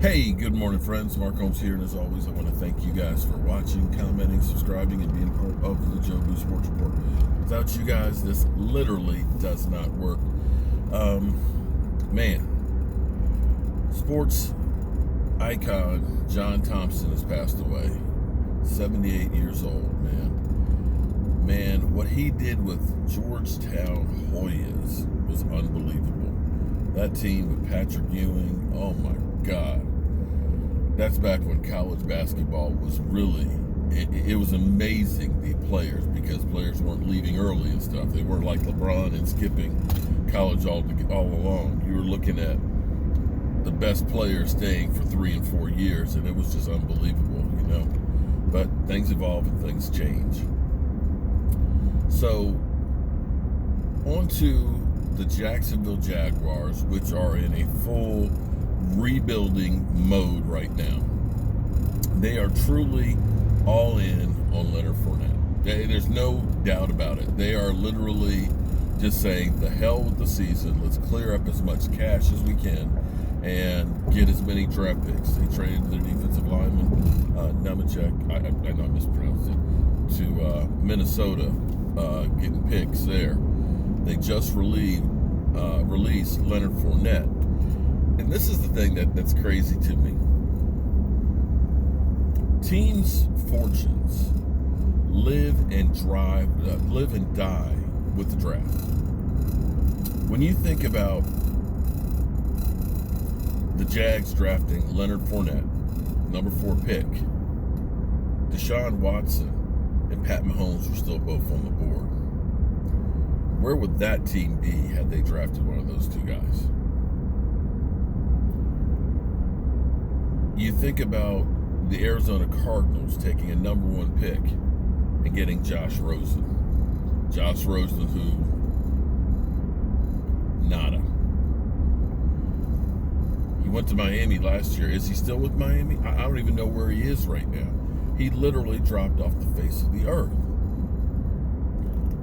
Hey, good morning, friends. Mark Holmes here, and as always, I want to thank you guys for watching, commenting, subscribing, and being part of the Joe Boo Sports Report. Without you guys, this literally does not work. Man, sports icon John Thompson has passed away. 78 years old, man. Man, what he did with Georgetown Hoyas was unbelievable. That team with Patrick Ewing, oh my God. That's back when college basketball was really, it was amazing, the players, because players weren't leaving early and stuff. They weren't like LeBron and skipping college all along. You were looking at the best players staying for 3 and 4 years, and it was just unbelievable, you know. But things evolve and things change. So, on to the Jacksonville Jaguars, which are in a full rebuilding mode right now. They are truly all in on Leonard Fourette. There's no doubt about it. They are literally just saying, the hell with the season. Let's clear up as much cash as we can and get as many draft picks. They traded their defensive lineman, Nemechek, I know I mispronounced it, to Minnesota, getting picks there. They just released Leonard Fournette. And this is the thing that's crazy to me. Teams' fortunes live and die with the draft. When you think about the Jags drafting Leonard Fournette, number 4 pick, Deshaun Watson and Pat Mahomes were still both on the board. Where would that team be had they drafted one of those two guys? You think about the Arizona Cardinals taking a number 1 pick and getting Josh Rosen. Josh Rosen, who, nada. He went to Miami last year. Is he still with Miami? I don't even know where he is right now. He literally dropped off the face of the earth.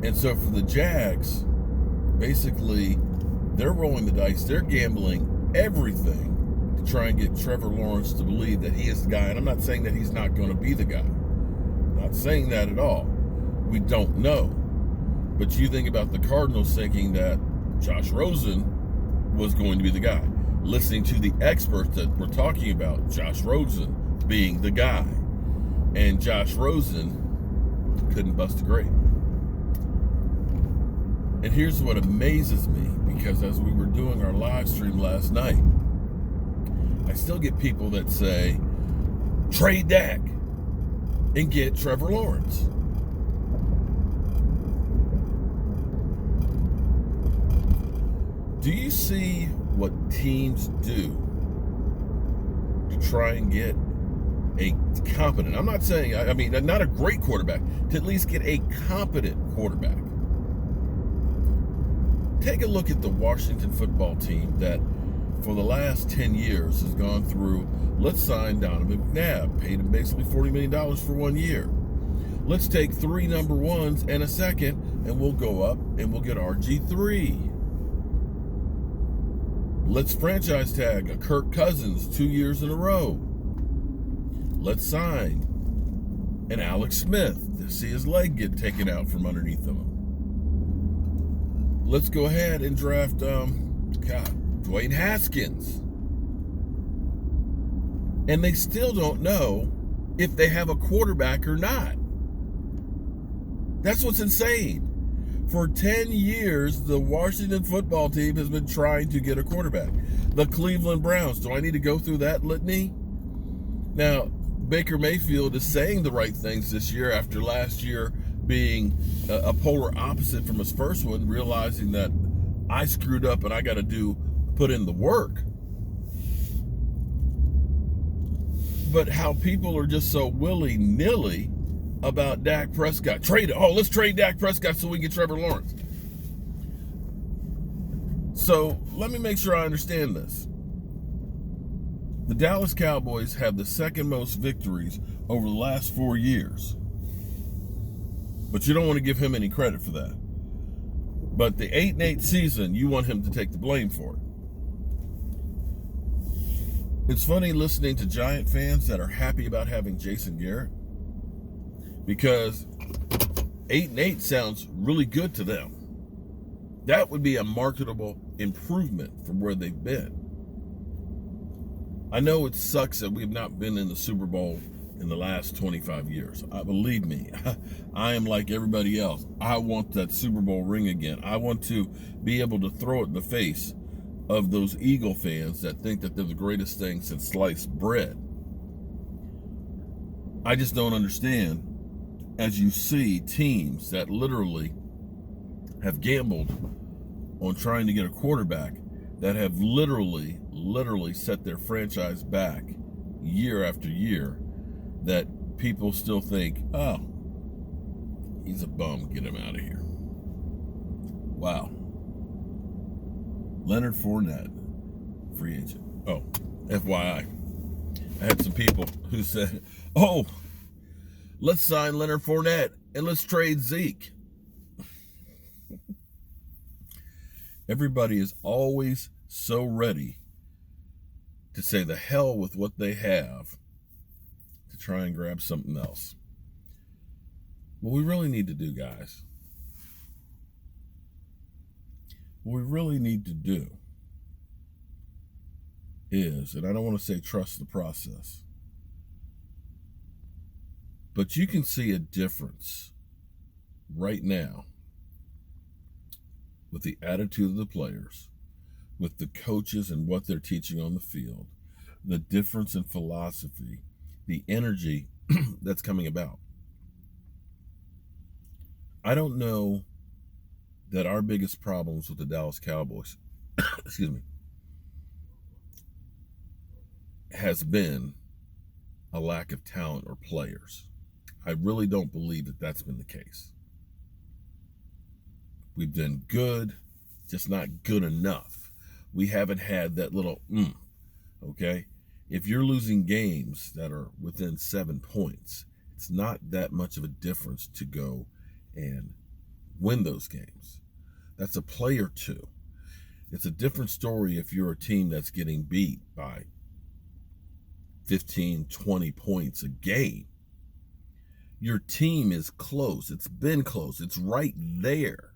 And so for the Jags, basically, they're rolling the dice. They're gambling everything to try and get Trevor Lawrence to believe that he is the guy. And I'm not saying that he's not going to be the guy. I'm not saying that at all. We don't know. But you think about the Cardinals thinking that Josh Rosen was going to be the guy. Listening to the experts that were talking about Josh Rosen being the guy. And Josh Rosen couldn't bust a grape. And here's what amazes me, because as we were doing our live stream last night, I still get people that say, trade Dak and get Trevor Lawrence. Do you see what teams do to try and get a competent, I'm not saying, I mean, not a great quarterback, to at least get a competent quarterback? Take a look at the Washington football team that for the last 10 years has gone through, let's sign Donovan McNabb, paid him basically $40 million for 1 year. Let's take 3 number 1s and a second, and we'll go up and we'll get RG3. Let's franchise tag a Kirk Cousins 2 years in a row. Let's sign an Alex Smith to see his leg get taken out from underneath him. Let's go ahead and draft, Dwayne Haskins. And they still don't know if they have a quarterback or not. That's what's insane. For 10 years, the Washington football team has been trying to get a quarterback. The Cleveland Browns, do I need to go through that litany? Now, Baker Mayfield is saying the right things this year after last year being a polar opposite from his first one, realizing that I screwed up and I got to put in the work. But how people are just so willy-nilly about Dak Prescott. Let's trade Dak Prescott so we can get Trevor Lawrence. So let me make sure I understand this. The Dallas Cowboys have the second most victories over the last 4 years. But you don't want to give him any credit for that. But the 8-8 season, you want him to take the blame for it. It's funny listening to Giant fans that are happy about having Jason Garrett, because 8-8 sounds really good to them. That would be a marketable improvement from where they've been. I know it sucks that we've not been in the Super Bowl in the last 25 years. Believe me, I am like everybody else. I want that Super Bowl ring again. I want to be able to throw it in the face of those Eagle fans that think that they're the greatest thing since sliced bread. I just don't understand, as you see teams that literally have gambled on trying to get a quarterback, that have literally set their franchise back year after year, that people still think, oh, he's a bum, get him out of here. Wow. Leonard Fournette, free agent. Oh, FYI, I had some people who said, oh, let's sign Leonard Fournette and let's trade Zeke. Everybody is always so ready to say the hell with what they have to try and grab something else. What we really need to do, guys, what we really need to do is, and I don't want to say trust the process, but you can see a difference right now with the attitude of the players, with the coaches and what they're teaching on the field, the difference in philosophy, the energy that's coming about. I don't know that our biggest problems with the Dallas Cowboys, excuse me, has been a lack of talent or players. I really don't believe that that's been the case. We've done good, just not good enough. We haven't had that little okay? If you're losing games that are within 7 points, it's not that much of a difference to go and win those games. That's a play or two. It's a different story if you're a team that's getting beat by 15, 20 points a game. Your team is close. It's been close. It's right there.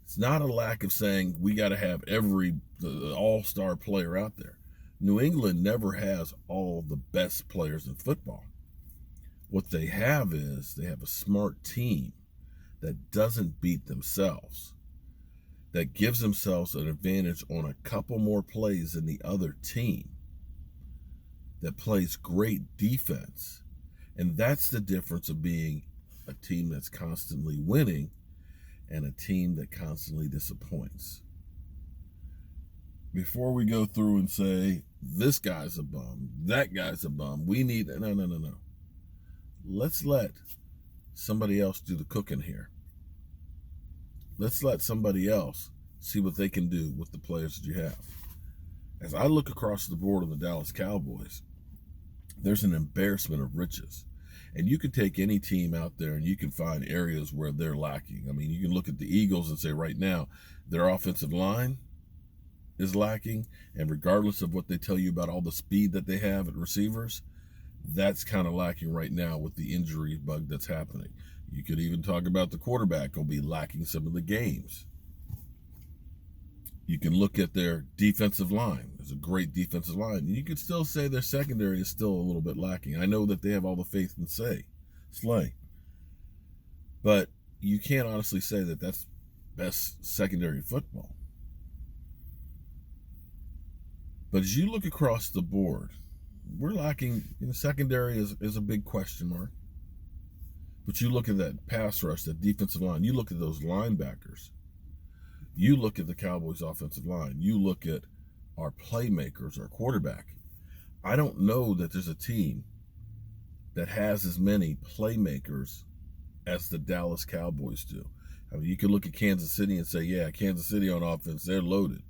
It's not a lack of saying we got to have every all-star player out there. New England never has all the best players in football. What they have is they have a smart team that doesn't beat themselves, that gives themselves an advantage on a couple more plays than the other team, that plays great defense. And that's the difference of being a team that's constantly winning and a team that constantly disappoints. Before we go through and say, this guy's a bum, that guy's a bum, we need, no. Let's let somebody else do the cooking here. Let's let somebody else see what they can do with the players that you have. As I look across the board on the Dallas Cowboys, there's an embarrassment of riches. And you can take any team out there and you can find areas where they're lacking. I mean, you can look at the Eagles and say right now, their offensive line is lacking. And regardless of what they tell you about all the speed that they have at receivers, that's kind of lacking right now with the injury bug that's happening. You could even talk about the quarterback will be lacking some of the games. You can look at their defensive line. It's a great defensive line. And you could still say their secondary is still a little bit lacking. I know that they have all the faith in Slay. But you can't honestly say that that's best secondary football. But as you look across the board, we're lacking, secondary is a big question mark. But you look at that pass rush, that defensive line, you look at those linebackers, you look at the Cowboys' offensive line, you look at our playmakers, our quarterback. I don't know that there's a team that has as many playmakers as the Dallas Cowboys do. I mean, you could look at Kansas City and say, yeah, Kansas City on offense, they're loaded.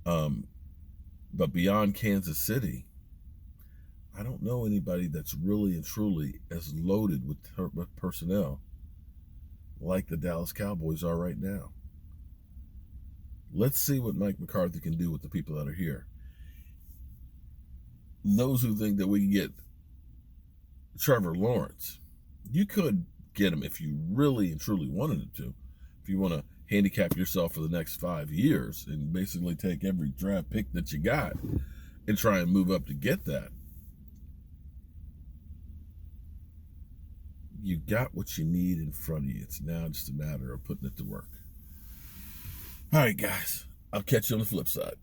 But beyond Kansas City, I don't know anybody that's really and truly as loaded with personnel like the Dallas Cowboys are right now. Let's see what Mike McCarthy can do with the people that are here. those who think that we can get Trevor Lawrence, you could get him if you really and truly wanted to. If you want to handicap yourself for the next 5 years and basically take every draft pick that you got and try and move up to get that, you got what you need in front of you. It's now just a matter of putting it to work. All right, guys. I'll catch you on the flip side.